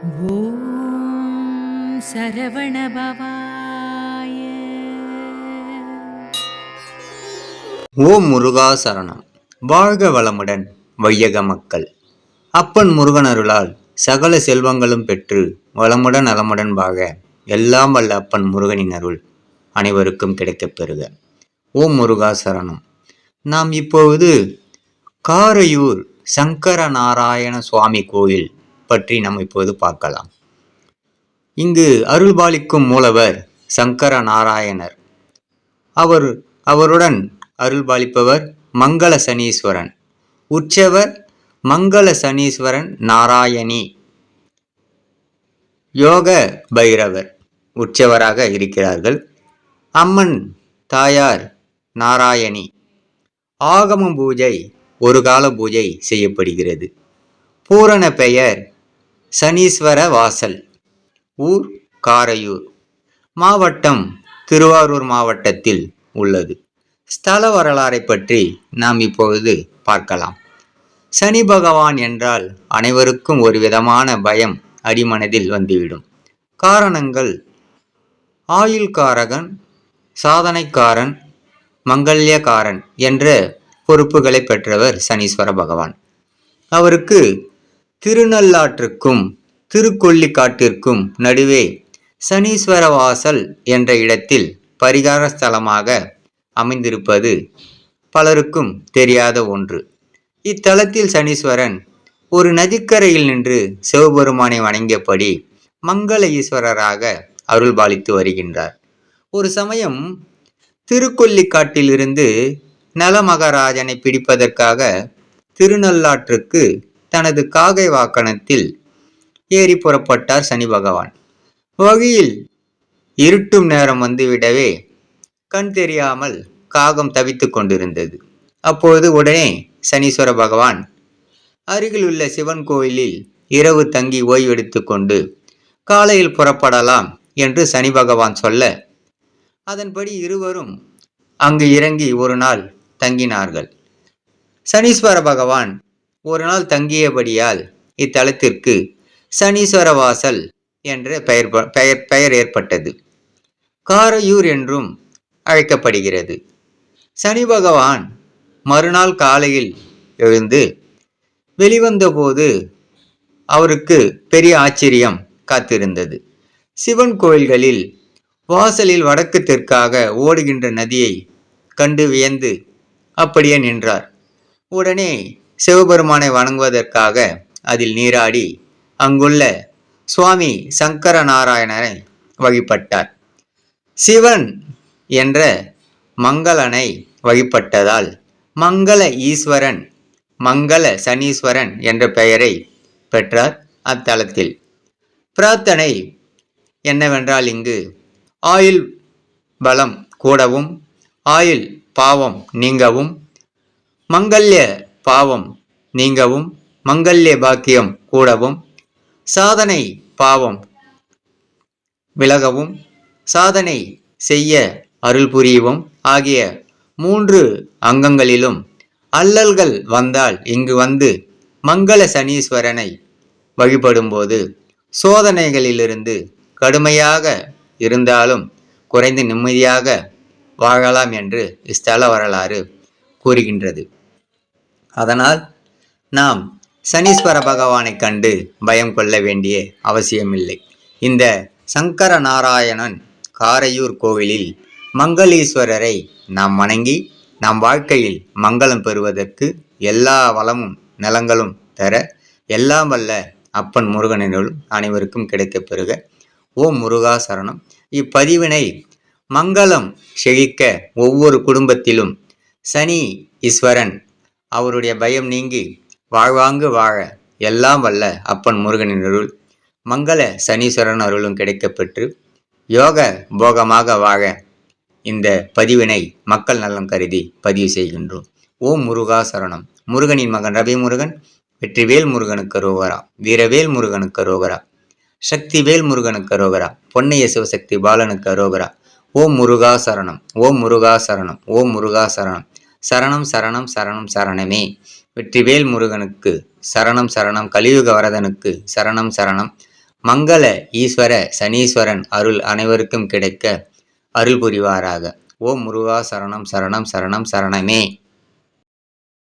ஓம் சரவணபவாய. ஓம் முருகா சரணம். வாழ்க வளமுடன் வையக மக்கள். அப்பன் முருகன் அருளால் சகல செல்வங்களும் பெற்று வளமுடன் நலமுடன் வாழ எல்லாம் வல்ல அப்பன் முருகனின் அருள் அனைவருக்கும் கிடைக்கப் பெறுக. ஓம் முருகா சரணம். நாம் இப்பொழுது காரையூர் சங்கர நாராயண சுவாமி கோயில் பற்றி நாம் இப்போது பார்க்கலாம். இங்கு அருள்பாலிக்கும் மூலவர் சங்கர நாராயணர். அவருடன் அருள்பாலிப்பவர் மங்கள சனீஸ்வரன். உற்சவர் மங்கள சனீஸ்வரன் நாராயணி. யோக பைரவர் உற்சவராக இருக்கிறார்கள். அம்மன் தாயார் நாராயணி. ஆகம பூஜை ஒரு கால பூஜை செய்யப்படுகிறது. பூரண பெயர் சனீஸ்வர வாசல். ஊர் காரையூர். மாவட்டம் திருவாரூர் மாவட்டத்தில் உள்ளது. ஸ்தல வரலாறை பற்றி நாம் இப்பொழுது பார்க்கலாம். சனி பகவான் என்றால் அனைவருக்கும் ஒரு விதமான பயம் அடிமனதில் வந்துவிடும். காரணங்கள்: ஆயுள்காரகன், சாதனைக்காரன், மங்கல்யக்காரன் என்ற பொறுப்புகளை பெற்றவர் சனீஸ்வர பகவான். அவருக்கு திருநள்ளாற்றுக்கும் திருக்கொள்ளிக்காட்டிற்கும் நடுவே சனீஸ்வர வாசல் என்ற இடத்தில் பரிகார ஸ்தலமாக அமைந்திருப்பது பலருக்கும் தெரியாத ஒன்று. இத்தலத்தில் சனீஸ்வரன் ஒரு நதிக்கரையில் நின்று சிவபெருமானை வணங்கியபடி மங்கள ஈஸ்வரராக அருள்பாலித்து வருகின்றார். ஒரு சமயம் திருக்கொள்ளிக்காட்டிலிருந்து நலமகராஜனை பிடிப்பதற்காக திருநள்ளாற்றுக்கு தனது காகை வாகனத்தில் ஏறி புறப்பட்டார் சனி பகவான். வழியில் இருட்டும் நேரம் வந்துவிடவே கண் தெரியாமல் காகம் தவித்து கொண்டிருந்தது. அப்பொழுது உடனே சனீஸ்வர பகவான் அருகில் உள்ள சிவன் கோயிலில் இரவு தங்கி ஓய்வெடுத்து கொண்டு காலையில் புறப்படலாம் என்று சனி பகவான் சொல்ல, அதன்படி இருவரும் அங்கு இறங்கி ஒரு நாள் தங்கினார்கள். சனீஸ்வர பகவான் ஒரு நாள் தங்கியபடியால் இத்தலத்திற்கு சனீஸ்வர வாசல் என்ற பெயர் ஏற்பட்டது. காரையூர் என்றும் அழைக்கப்படுகிறது. சனி பகவான் மறுநாள் காலையில் எழுந்து வெளிவந்தபோது அவருக்கு பெரிய ஆச்சரியம் காத்திருந்தது. சிவன் கோயில்களில் வாசலில் வடக்கு தெற்காக ஓடுகின்ற நதியை கண்டு வியந்து அப்படியே நின்றார். உடனே சிவபெருமானை வணங்குவதற்காக அதில் நீராடி அங்குள்ள சுவாமி சங்கர நாராயணரை வழிபட்டார். சிவன் என்ற மங்களனை வழிபட்டதால் மங்கள ஈஸ்வரன், மங்கள சனீஸ்வரன் என்ற பெயரை பெற்றார். அத்தலத்தில் பிரார்த்தனை என்னவென்றால், இங்கு ஆயுள் பலம் கூடவும், ஆயுள் பாவம் நீங்கவும், மங்கல்ய பாவம் நீங்கவும், மங்கல்ய பாக்கியம் கூடவும், சாதனை பாவம் விலகவும், சாதனை செய்ய அருள் புரியவும் ஆகிய 3 அங்கங்களிலும் அல்லல்கள் வந்தால் இங்கு வந்து மங்கள சனீஸ்வரனை வழிபடும்போது சோதனைகளிலிருந்து கடுமையாக இருந்தாலும் குறைந்து நிம்மதியாக வாழலாம் என்று ஸ்தல வரலாறு கூறுகின்றது. அதனால் நாம் சனீஸ்வர பகவானை கண்டு பயம் கொள்ள வேண்டிய அவசியமில்லை. இந்த சங்கர நாராயணன் காரையூர் கோவிலில் மங்களீஸ்வரரை நாம் வணங்கி நம் வாழ்க்கையில் மங்களம் பெறுவதற்கு, எல்லா வளமும் நலங்களும் தர எல்லாம் வல்ல அப்பன் முருகனினுள் அனைவருக்கும் கிடைக்கப் பெறுக. ஓம் முருகா சரணம். இப்பதிவினை மங்களம் செழிக்க ஒவ்வொரு குடும்பத்திலும் சனி ஈஸ்வரன் அவருடைய பயம் நீங்கி வாழ்வாங்கு வாழ எல்லாம் வல்ல அப்பன் முருகனின் அருள், மங்கள சனீஸ்வரன் அருளும் கிடைக்கப்பெற்று யோக போகமாக வாழ இந்த பதிவினை மக்கள் நலம் கருதி பதிவு செய்கின்றோம். ஓம் முருகா சரணம். முருகனின் மகன் ரவி முருகன். வெற்றிவேல் முருகனுக்கு ரோகரா. வீரவேல் முருகனுக்கு ரோகரா. சக்திவேல் முருகனுக்கு ரோகரா. பொன்னைய சிவசக்தி பாலனுக்கு ரோகரா. ஓம் முருகா சரணம். ஓம் முருகா சரணம். ஓம் முருகா சரணம். சரணம் சரணம் சரணம் சரணமே. வெற்றிவேல் முருகனுக்கு சரணம் சரணம். கலியுக வரதனுக்கு சரணம் சரணம். மங்கள ஈஸ்வர சனீஸ்வரன் அருள் அனைவருக்கும் கிடைக்க அருள் புரிவாராக. ஓம் முருகா சரணம் சரணம் சரணம் சரணமே.